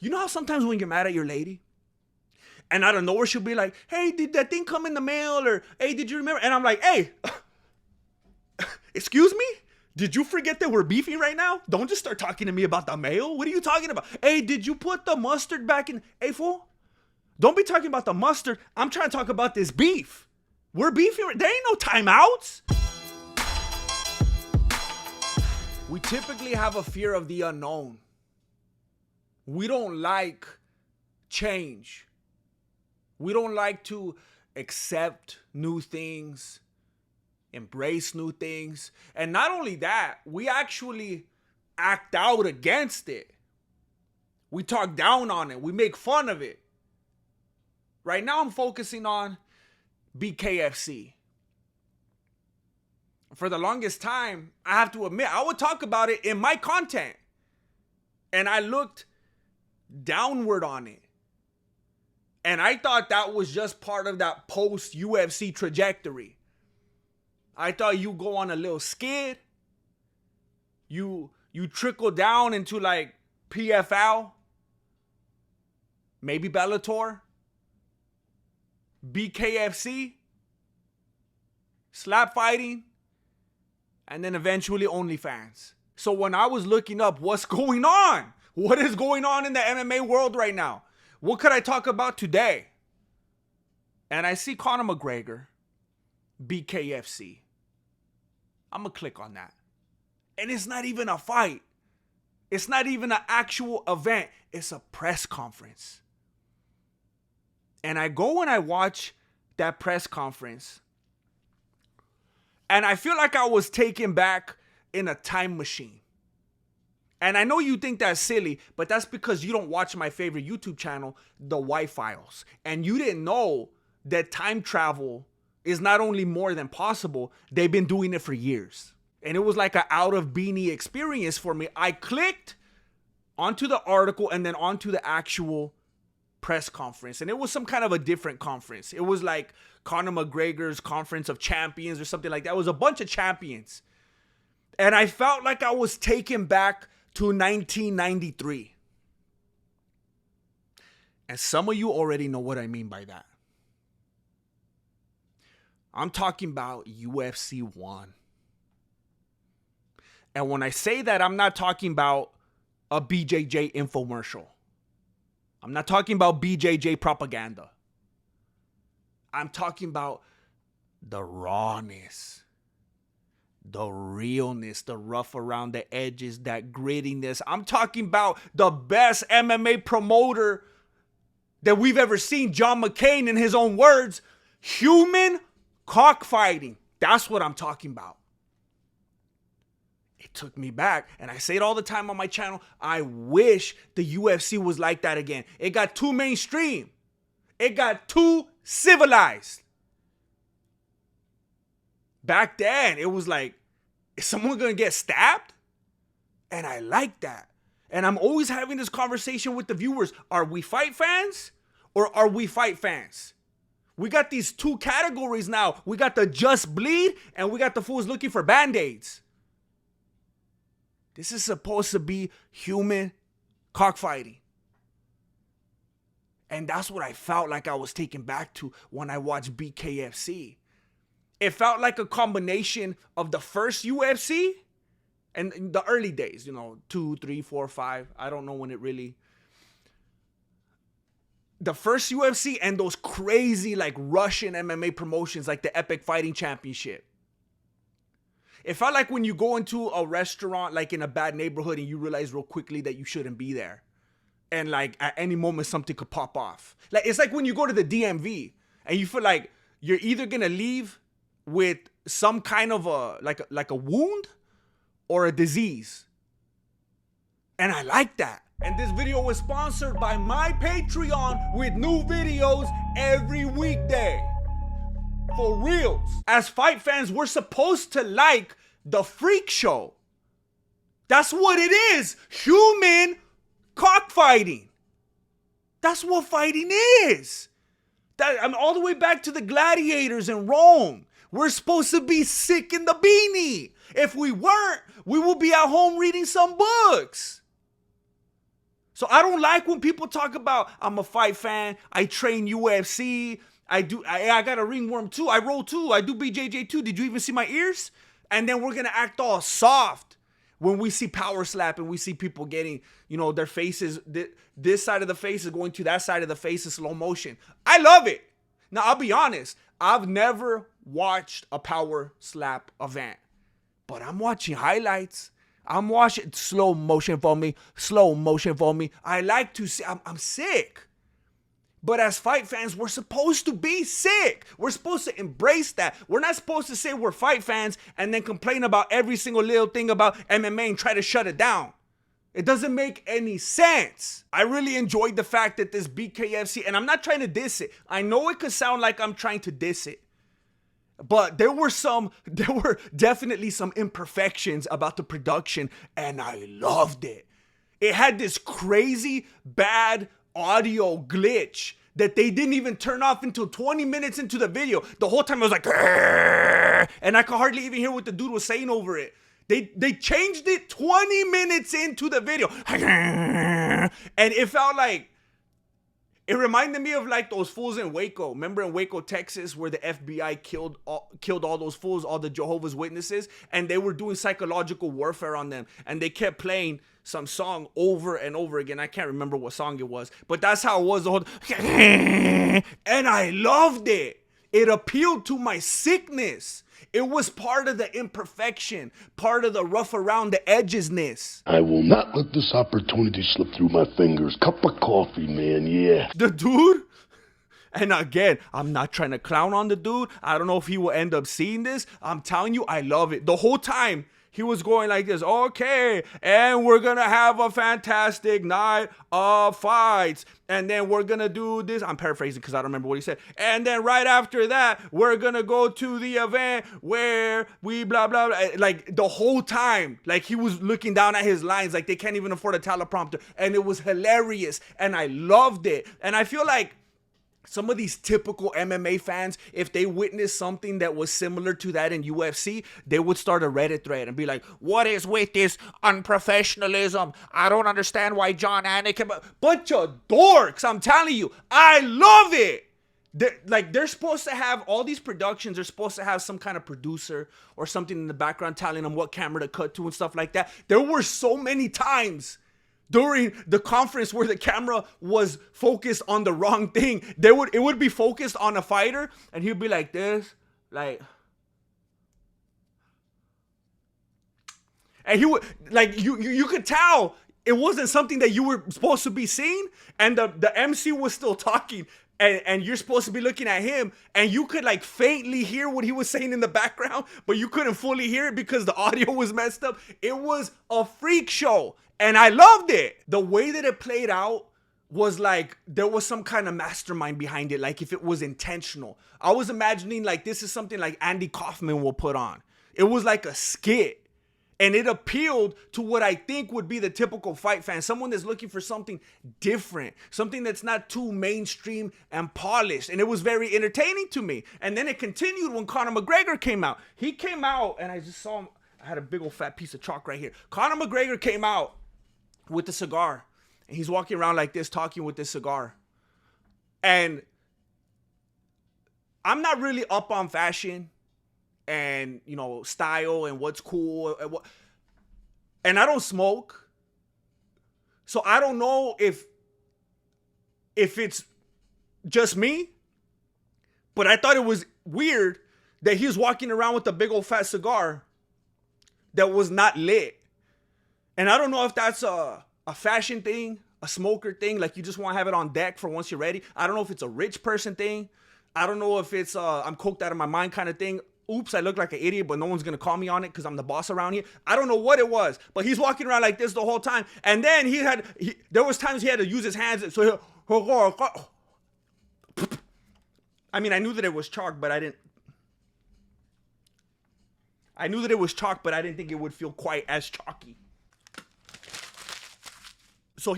You know how sometimes when you're mad at your lady, and out of nowhere she'll be like, hey, did that thing come in the mail? Or, hey, did you remember? And I'm like, hey, excuse me? Did you forget that we're beefing right now? Don't just start talking to me about the mail. What are you talking about? Hey, did you put the mustard back in? Hey, fool, don't be talking about the mustard. I'm trying to talk about this beef. We're beefing. There ain't no timeouts. We typically have a fear of the unknown. We don't like change. We don't like to accept new things, embrace new things. And not only that, we actually act out against it. We talk down on it. We make fun of it. Right now I'm focusing on BKFC. For the longest time, I have to admit, I would talk about it in my content. And I looked downward on it. And I thought that was just part of that post-UFC trajectory. I thought you go on a little skid. You trickle down into like PFL. Maybe Bellator. BKFC. Slap fighting. And then eventually OnlyFans. So when I was looking up what's going on, what is going on in the MMA world right now? What could I talk about today? And I see Conor McGregor, BKFC. I'm going to click on that. And it's not even a fight. It's not even an actual event. It's a press conference. And I go and I watch that press conference. And I feel like I was taken back in a time machine. And I know you think that's silly, but that's because you don't watch my favorite YouTube channel, The Y-Files. And you didn't know that time travel is not only more than possible, they've been doing it for years. And it was like an out of beanie experience for me. I clicked onto the article and then onto the actual press conference. And it was some kind of a different conference. It was like Conor McGregor's Conference of Champions or something like that. It was a bunch of champions. And I felt like I was taken back to 1993. And some of you already know what I mean by that. I'm talking about UFC 1. And when I say that, I'm not talking about a BJJ infomercial. I'm not talking about BJJ propaganda. I'm talking about the rawness, the realness, the rough around the edges, that grittiness. I'm talking about the best MMA promoter that we've ever seen, John McCain, in his own words, human cockfighting. That's what I'm talking about. It took me back, and I say it all the time on my channel. I wish the UFC was like that again. It got too mainstream. It got too civilized. Back then, it was like, is someone going to get stabbed? And I like that. And I'm always having this conversation with the viewers. Are we fight fans or are we fight fans? We got these two categories now. We got the just bleed and we got the fools looking for band-aids. This is supposed to be human cockfighting. And that's what I felt like I was taken back to when I watched BKFC. It felt like a combination of the first UFC and in the early days, 2, 3, 4, 5. I don't know when it really. The first UFC and those crazy like Russian MMA promotions like the Epic Fighting Championship. It felt like when you go into a restaurant like in a bad neighborhood and you realize real quickly that you shouldn't be there. And like at any moment something could pop off. Like it's like when you go to the DMV and you feel like you're either going to leave with some kind of a wound or a disease. And I like that. And this video was sponsored by my Patreon with new videos every weekday. For reals. As fight fans, we're supposed to like the freak show. That's what it is. Human cockfighting. That's what fighting is. I'm all the way back to the gladiators in Rome. We're supposed to be sick in the beanie. If we weren't, we would be at home reading some books. So I don't like when people talk about, I'm a fight fan, I train UFC, I got a ringworm too, I roll too, I do BJJ too. Did you even see my ears? And then we're gonna act all soft when we see power slap and we see people getting, their faces, this side of the face is going to that side of the face in slow motion. I love it. Now, I'll be honest, I've never watched a power slap event, but I'm watching highlights. I'm watching slow motion for me. I like to see, I'm sick. But as fight fans, we're supposed to be sick. We're supposed to embrace that. We're not supposed to say we're fight fans and then complain about every single little thing about MMA and try to shut it down. It doesn't make any sense. I really enjoyed the fact that this BKFC, and I'm not trying to diss it. I know it could sound like I'm trying to diss it. But there were definitely some imperfections about the production, and I loved it. It had this crazy bad audio glitch that they didn't even turn off until 20 minutes into the video. The whole time I was like, "Grr," and I could hardly even hear what the dude was saying over it. They changed it 20 minutes into the video. And it felt like, it reminded me of like those fools in Waco. Remember in Waco, Texas, where the FBI killed all those fools, all the Jehovah's Witnesses, and they were doing psychological warfare on them. And they kept playing some song over and over again. I can't remember what song it was, but that's how it was the whole. And I loved it. It appealed to my sickness. It was part of the imperfection, part of the rough around the edgesness. I will not let this opportunity slip through my fingers. Cup of coffee, man, yeah. The dude, and again, I'm not trying to clown on the dude. I don't know if he will end up seeing this. I'm telling you, I love it. The whole time, he was going like this, okay, and we're going to have a fantastic night of fights, and then we're going to do this. I'm paraphrasing because I don't remember what he said. And then right after that, we're going to go to the event where we blah, blah, blah. Like the whole time, like he was looking down at his lines like they can't even afford a teleprompter. And it was hilarious, and I loved it. And I feel like some of these typical MMA fans, if they witnessed something that was similar to that in UFC, they would start a Reddit thread and be like, what is with this unprofessionalism? I don't understand why John Anakin... Bunch of dorks, I'm telling you. I love it. They're supposed to have, all these productions are supposed to have some kind of producer or something in the background telling them what camera to cut to and stuff like that. There were so many times during the conference where the camera was focused on the wrong thing. It would be focused on a fighter, and he'd be like this, like, and he would, like, you could tell it wasn't something that you were supposed to be seeing, and the MC was still talking, and you're supposed to be looking at him, and you could like faintly hear what he was saying in the background, but you couldn't fully hear it because the audio was messed up. It was a freak show. And I loved it. The way that it played out was like there was some kind of mastermind behind it, like if it was intentional. I was imagining like this is something like Andy Kaufman will put on. It was like a skit. And it appealed to what I think would be the typical fight fan. Someone that's looking for something different. Something that's not too mainstream and polished. And it was very entertaining to me. And then it continued when Conor McGregor came out. He came out and I just saw him. I had a big old fat piece of chalk right here. Conor McGregor came out with the cigar, and he's walking around like this, talking with this cigar. And I'm not really up on fashion and, style and what's cool. And I don't smoke. So I don't know if it's just me, but I thought it was weird that he was walking around with a big old fat cigar that was not lit. And I don't know if that's a fashion thing, a smoker thing, like you just want to have it on deck for once you're ready. I don't know if it's a rich person thing. I don't know if it's I'm coked out of my mind kind of thing. Oops, I look like an idiot, but no one's going to call me on it because I'm the boss around here. I don't know what it was, but he's walking around like this the whole time. And then there was times he had to use his hands. So I mean, I knew that it was chalk, but I knew that it was chalk, but I didn't think it would feel quite as chalky. So,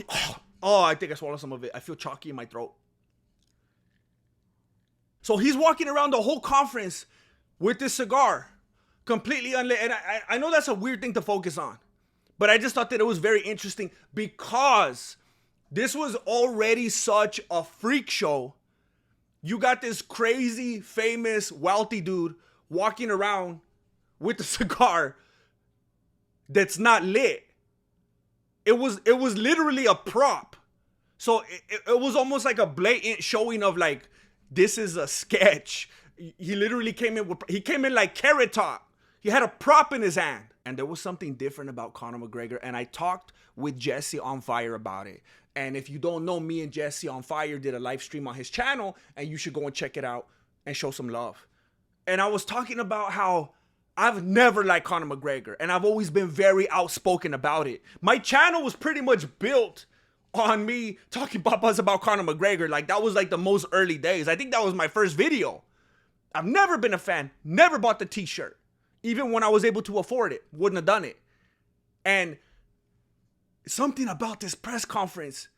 I think I swallowed some of it. I feel chalky in my throat. So he's walking around the whole conference with this cigar, completely unlit. And I know that's a weird thing to focus on, but I just thought that it was very interesting because This was already such a freak show. You got this crazy, famous, wealthy dude walking around with a cigar that's not lit. It was literally a prop. So it was almost like a blatant showing of like, this is a sketch. He literally came in like Carrot Top. He had a prop in his hand. And there was something different about Conor McGregor. And I talked with Jesse on Fire about it. And if you don't know, me and Jesse on Fire did a live stream on his channel. And you should go and check it out and show some love. And I was talking about how I've never liked Conor McGregor. And I've always been very outspoken about it. My channel was pretty much built on me talking papas about Conor McGregor. Like, that was like the most early days. I think that was my first video. I've never been a fan. Never bought the t-shirt. Even when I was able to afford it. Wouldn't have done it. And something about this press conference,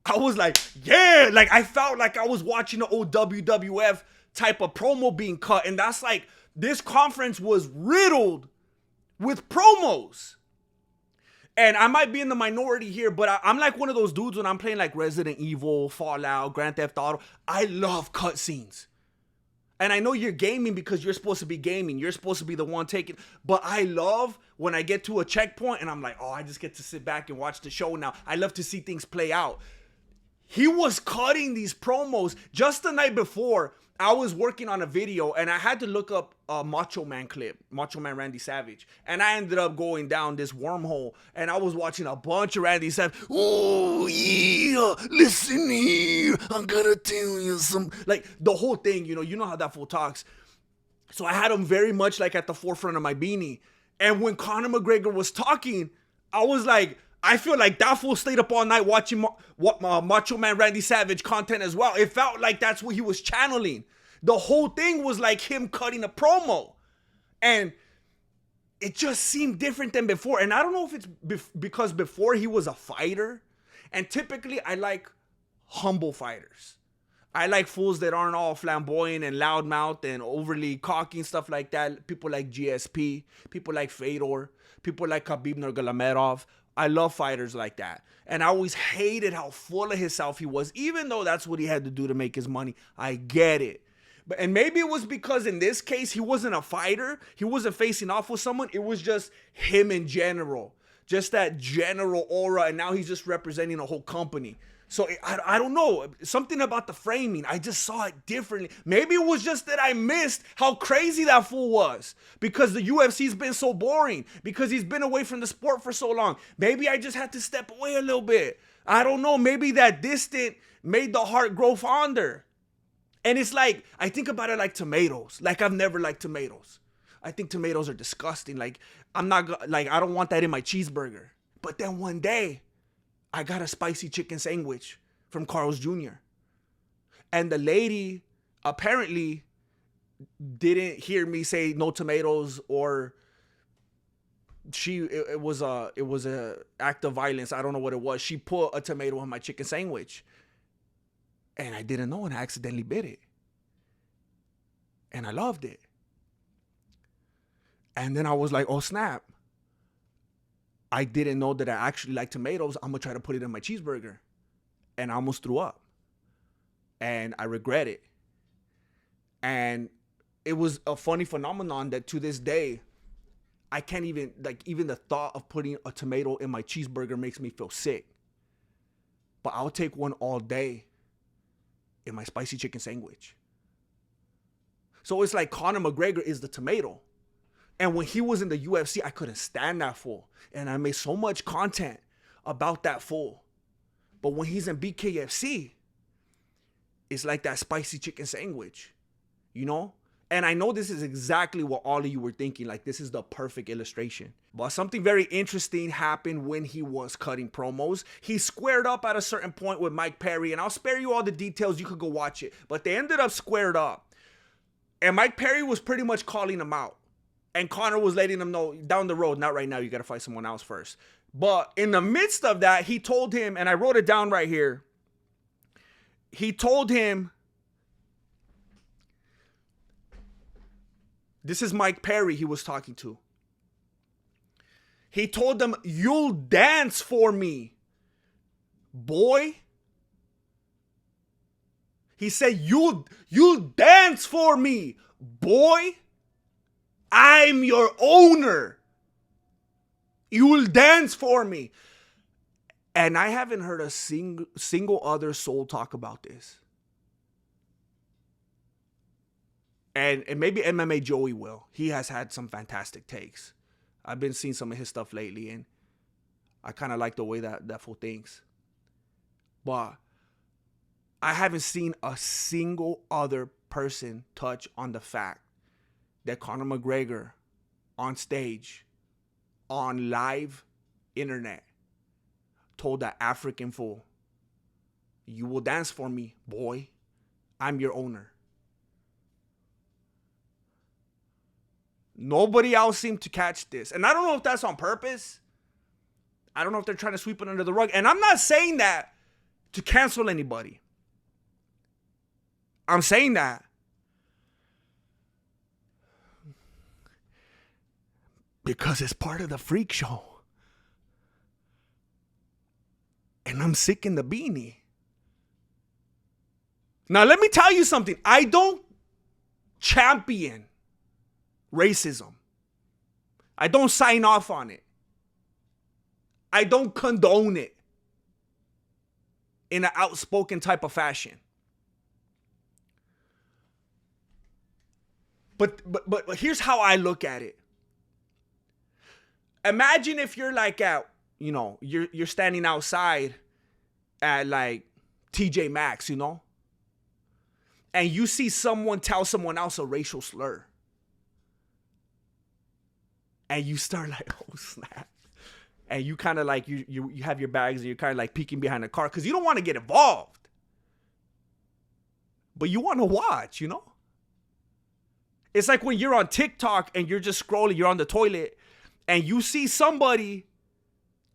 I was like, yeah. Like, I felt like I was watching the old WWF type of promo being cut. And that's like, this conference was riddled with promos. And I might be in the minority here, but I'm like one of those dudes when I'm playing like Resident Evil, Fallout, Grand Theft Auto. I love cutscenes. And I know you're gaming because you're supposed to be gaming. You're supposed to be the one taking. But I love when I get to a checkpoint and I'm like, oh, I just get to sit back and watch the show now. I love to see things play out. He was cutting these promos. Just the night before, I was working on a video and I had to look up a Macho Man clip, Macho Man Randy Savage. And I ended up going down this wormhole and I was watching a bunch of Randy Savage. Oh, yeah, listen here, I'm gonna tell you some, like the whole thing, you know how that fool talks. So I had him very much like at the forefront of my beanie. And when Conor McGregor was talking, I was like, I feel like that fool stayed up all night watching Macho Man Randy Savage content as well. It felt like that's what he was channeling. The whole thing was like him cutting a promo. And it just seemed different than before. And I don't know if it's because before he was a fighter. And typically I like humble fighters. I like fools that aren't all flamboyant and loudmouth and overly cocky and stuff like that. People like GSP, people like Fedor, people like Khabib Nurmagomedov. I love fighters like that. And I always hated how full of himself he was, even though that's what he had to do to make his money. I get it. And maybe it was because in this case, he wasn't a fighter. He wasn't facing off with someone. It was just him in general. Just that general aura. And now he's just representing a whole company. So I don't know. Something about the framing. I just saw it differently. Maybe it was just that I missed how crazy that fool was. Because the UFC's been so boring. Because he's been away from the sport for so long. Maybe I just had to step away a little bit. I don't know. Maybe that distant made the heart grow fonder. And it's like, I think about it like tomatoes. Like I've never liked tomatoes. I think tomatoes are disgusting. Like I don't want that in my cheeseburger. But then one day, I got a spicy chicken sandwich from Carl's Jr. And the lady apparently didn't hear me say no tomatoes, or it was a act of violence. I don't know what it was. She put a tomato on my chicken sandwich. And I didn't know, and I accidentally bit it. And I loved it. And then I was like, oh snap. I didn't know that I actually like tomatoes. I'm going to try to put it in my cheeseburger. And I almost threw up. And I regret it. And it was a funny phenomenon that to this day, I can't even, even the thought of putting a tomato in my cheeseburger makes me feel sick. But I'll take one all day in my spicy chicken sandwich. So it's like Conor McGregor is the tomato. And when he was in the UFC, I couldn't stand that fool. And I made so much content about that fool. But when he's in BKFC, it's like that spicy chicken sandwich, you know? And I know this is exactly what all of you were thinking. Like, this is the perfect illustration. But something very interesting happened when he was cutting promos. He squared up at a certain point with Mike Perry. And I'll spare you all the details. You could go watch it. But they ended up squared up. And Mike Perry was pretty much calling him out. And Conor was letting him know, down the road, not right now, you got to fight someone else first. But in the midst of that, he told him, and I wrote it down right here. He told him, this is Mike Perry he was talking to. He told them, you'll dance for me, boy. He said, you'll dance for me, boy. I'm your owner. You will dance for me. And I haven't heard a single other soul talk about this. And maybe MMA Joey will. He has had some fantastic takes. I've been seeing some of his stuff lately, and I kind of like the way that fool thinks. But I haven't seen a single other person touch on the fact that Conor McGregor on stage, on live internet, told that African fool, you will dance for me, boy. I'm your owner. Nobody else seemed to catch this. And I don't know if that's on purpose. I don't know if they're trying to sweep it under the rug. And I'm not saying that to cancel anybody. I'm saying that because it's part of the freak show. And I'm sick in the beanie. Now, let me tell you something. I don't champion racism. I don't sign off on it. I don't condone it in an outspoken type of fashion. But here's how I look at it. Imagine if you're like at, you're standing outside at like TJ Maxx, and you see someone tell someone else a racial slur. And you start like, oh snap. And you kind of like, you have your bags and you're kind of like peeking behind the car because you don't want to get involved. But you want to watch, It's like when you're on TikTok and you're just scrolling, you're on the toilet, and you see somebody,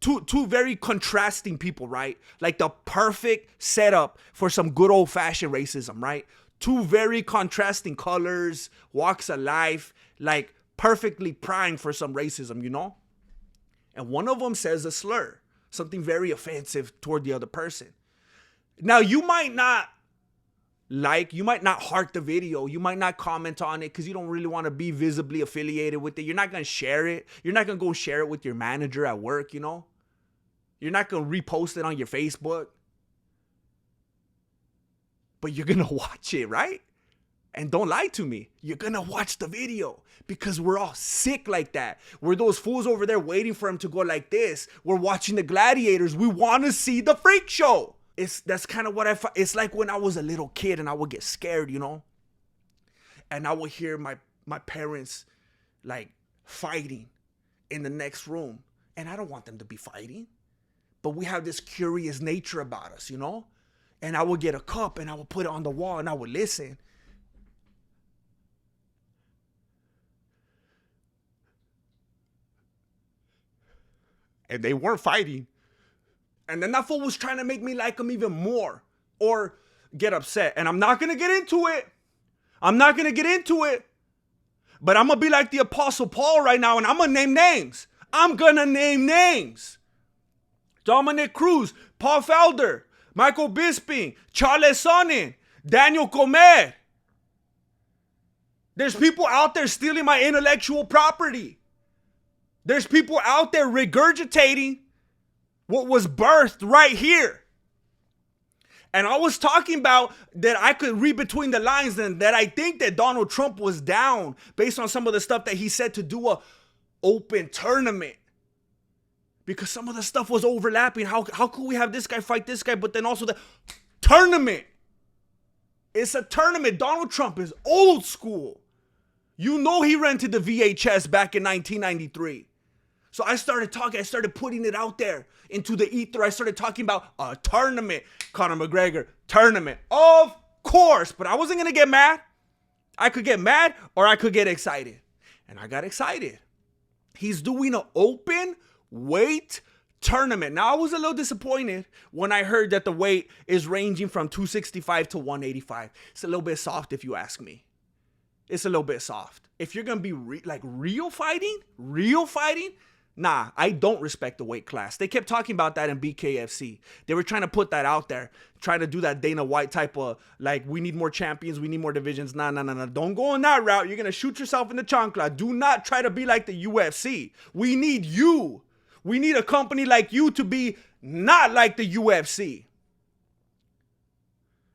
two very contrasting people, right? Like the perfect setup for some good old-fashioned racism, right? Two very contrasting colors, walks of life, like perfectly primed for some racism, And one of them says a slur, something very offensive toward the other person. Now, you might not heart the video. You might not comment on it because you don't really want to be visibly affiliated with it. You're not going to share it. You're not going to go share it with your manager at work, You're not going to repost it on your Facebook. But you're going to watch it, right? And don't lie to me. You're going to watch the video because we're all sick like that. We're those fools over there waiting for him to go like this. We're watching the gladiators. We want to see the freak show. That's kind of what it's like when I was a little kid and I would get scared, And I would hear my parents like fighting in the next room. And I don't want them to be fighting. But we have this curious nature about us, And I would get a cup and I would put it on the wall and I would listen. And they weren't fighting. And then that fool was trying to make me like him even more or get upset. And I'm not going to get into it. But I'm going to be like the Apostle Paul right now and I'm going to name names. Dominic Cruz, Paul Felder, Michael Bisping, Charles Sonnen, Daniel Comer. There's people out there stealing my intellectual property. There's people out there regurgitating what was birthed right here. And I was talking about that I could read between the lines and that I think that Donald Trump was down based on some of the stuff that he said to do a open tournament. Because some of the stuff was overlapping. How could we have this guy fight this guy, but then also the tournament? It's a tournament. Donald Trump is old school. He rented the VHS back in 1993. So I started putting it out there into the ether. I started talking about a tournament. Conor McGregor, tournament. Of course. But I wasn't going to get mad. I could get mad or I could get excited. And I got excited. He's doing an open weight tournament. Now, I was a little disappointed when I heard that the weight is ranging from 265 to 185. It's a little bit soft if you ask me. It's a little bit soft. If you're going to be real fighting, Nah, I don't respect the weight class. They kept talking about that in BKFC. They were trying to put that out there, trying to do that Dana White type of, like, we need more champions, we need more divisions. Nah. Don't go on that route. You're going to shoot yourself in the chancla. Do not try to be like the UFC. We need you. We need a company like you to be not like the UFC.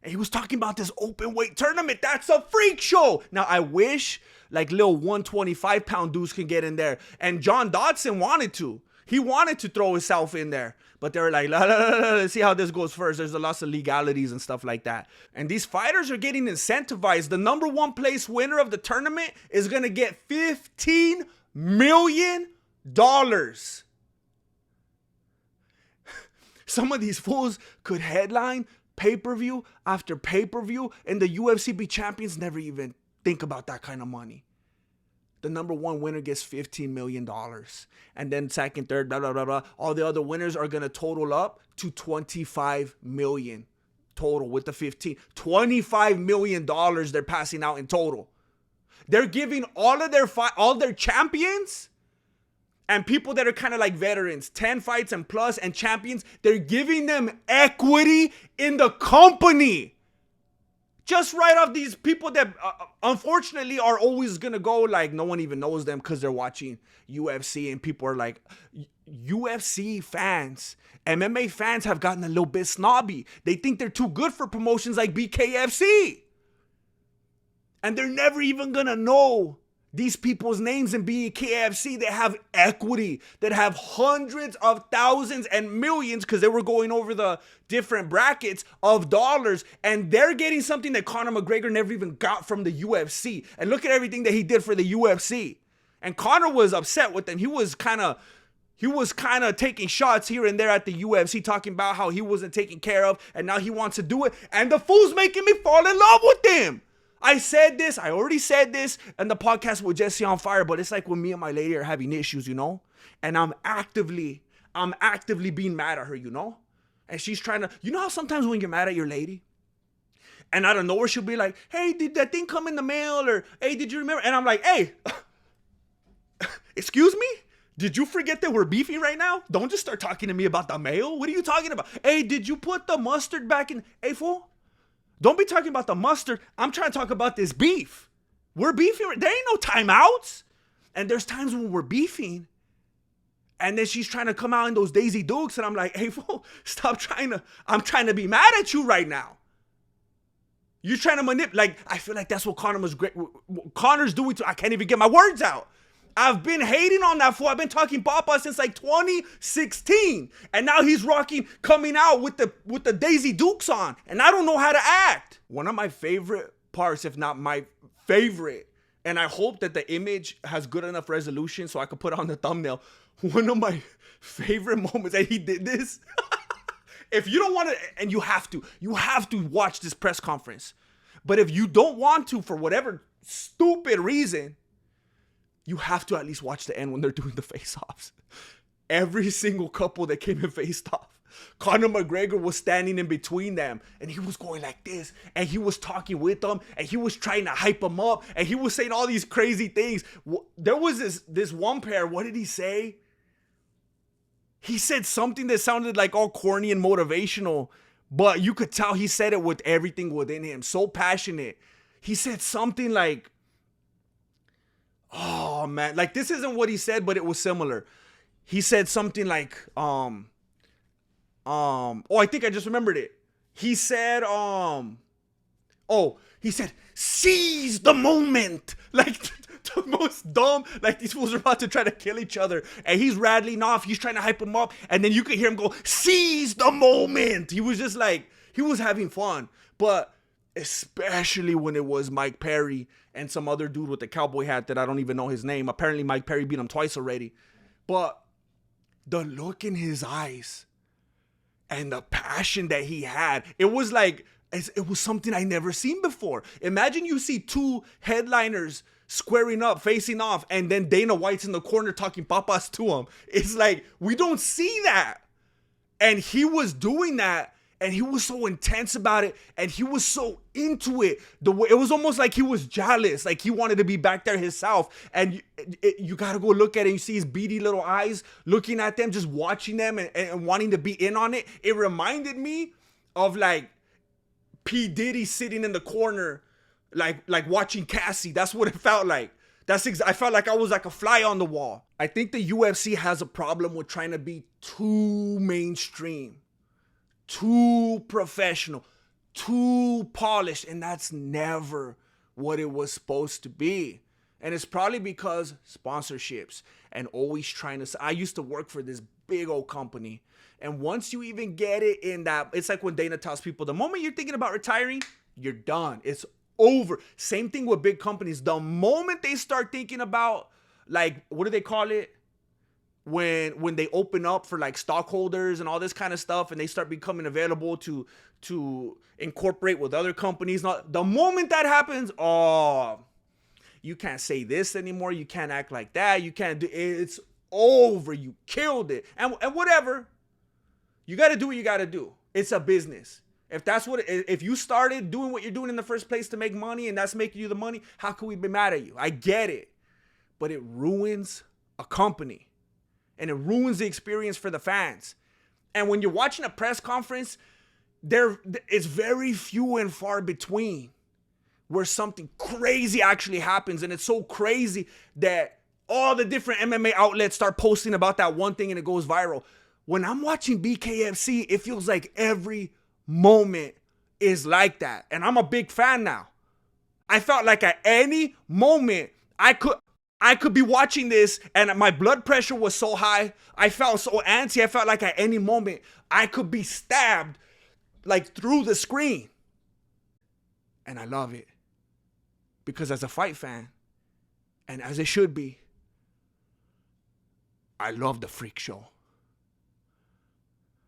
And he was talking about this open weight tournament. That's a freak show. Now, I wish like little 125-pound dudes can get in there. And John Dodson wanted to. He wanted to throw himself in there. But they were like, let's see how this goes first. There's a lot of legalities and stuff like that. And these fighters are getting incentivized. The number one place winner of the tournament is going to get $15 million. Some of these fools could headline pay-per-view after pay-per-view, and the UFC be champions never even think about that kind of money. The number one winner gets $15 million. And then second, third, blah, blah, blah, blah. All the other winners are going to total up to $25 million total with the 15. $25 million they're passing out in total. They're giving all their champions and people that are kind of like veterans, 10 fights and plus, and champions, they're giving them equity in the company. Just right off these people that unfortunately are always going to go like no one even knows them because they're watching UFC, and people are like, UFC fans, MMA fans have gotten a little bit snobby. They think they're too good for promotions like BKFC. And they're never even going to know these people's names in BKFC that have equity, that have hundreds of thousands and millions, because they were going over the different brackets of dollars, and they're getting something that Conor McGregor never even got from the UFC. And look at everything that he did for the UFC. And Conor was upset with them. He was kind of taking shots here and there at the UFC, talking about how he wasn't taken care of, and now he wants to do it. And the fool's making me fall in love with him. I already said this in the podcast with Jesse on Fire, but it's like when me and my lady are having issues, you know? And I'm actively being mad at her, you know? And she's trying to, you know how sometimes when you're mad at your lady, and out of nowhere she'll be like, hey, did that thing come in the mail? Or, hey, did you remember? And I'm like, hey, excuse me? Did you forget that we're beefing right now? Don't just start talking to me about the mail. What are you talking about? Hey, did you put the mustard back in? Hey, fool. Don't be talking about the mustard. I'm trying to talk about this beef. We're beefing. There ain't no timeouts. And there's times when we're beefing, and then she's trying to come out in those Daisy Dukes, and I'm like, hey, fool, stop trying to. I'm trying to be mad at you right now. You're trying to manipulate. Like, I feel like that's what Conor's doing to. I can't even get my words out. I've been hating on that fool. I've been talking Papa since like 2016. And now he's coming out with the Daisy Dukes on. And I don't know how to act. One of my favorite parts, if not my favorite, and I hope that the image has good enough resolution so I could put it on the thumbnail. One of my favorite moments, and he did this. If you don't want to, and you have to watch this press conference. But if you don't want to, for whatever stupid reason, you have to at least watch the end when they're doing the face-offs. Every single couple that came and faced off, Conor McGregor was standing in between them, and he was going like this, and he was talking with them, and he was trying to hype them up, and he was saying all these crazy things. There was this one pair, what did he say? He said something that sounded like all corny and motivational, but you could tell he said it with everything within him, so passionate. He said something like, oh man, like this isn't what he said, but it was similar. He said something like, I think I just remembered it. He said, seize the moment. Like the most dumb, like these fools are about to try to kill each other. And he's rattling off, he's trying to hype him up. And then you could hear him go, seize the moment. He was just like, he was having fun. But especially when it was Mike Perry and some other dude with the cowboy hat that I don't even know his name. Apparently Mike Perry beat him twice already. But the look in his eyes and the passion that he had, it was like, it was something I never seen before. Imagine you see two headliners squaring up, facing off, and then Dana White's in the corner talking papas to him. It's like, we don't see that. And he was doing that And he was so intense about it, and he was so into it. The way it was almost like he was jealous, like he wanted to be back there himself. And you gotta go look at it. You see his beady little eyes looking at them, just watching them and wanting to be in on it. It reminded me of like P. Diddy sitting in the corner, like watching Cassie. That's what it felt like. I felt like I was like a fly on the wall. I think the UFC has a problem with trying to be too mainstream, too professional, too polished, and that's never what it was supposed to be. And it's probably because sponsorships and always trying to. I used to work for this big old company, and once you even get it in that, it's like when Dana tells people, the moment you're thinking about retiring, you're done. It's over. Same thing with big companies. The moment they start thinking about, like, what do they call it? When they open up for like stockholders and all this kind of stuff, and they start becoming available to incorporate with other companies. The moment that happens, oh, you can't say this anymore. You can't act like that. You can't do it's over. You killed it. And whatever. You got to do what you got to do. It's a business. If you started doing what you're doing in the first place to make money and that's making you the money, how can we be mad at you? I get it. But it ruins a company. And it ruins the experience for the fans. And when you're watching a press conference, it's very few and far between where something crazy actually happens. And it's so crazy that all the different MMA outlets start posting about that one thing and it goes viral. When I'm watching BKFC, it feels like every moment is like that. And I'm a big fan now. I felt like at any moment I could be watching this and my blood pressure was so high. I felt so antsy. I felt like at any moment I could be stabbed like through the screen. And I love it. Because as a fight fan, and as it should be, I love the freak show.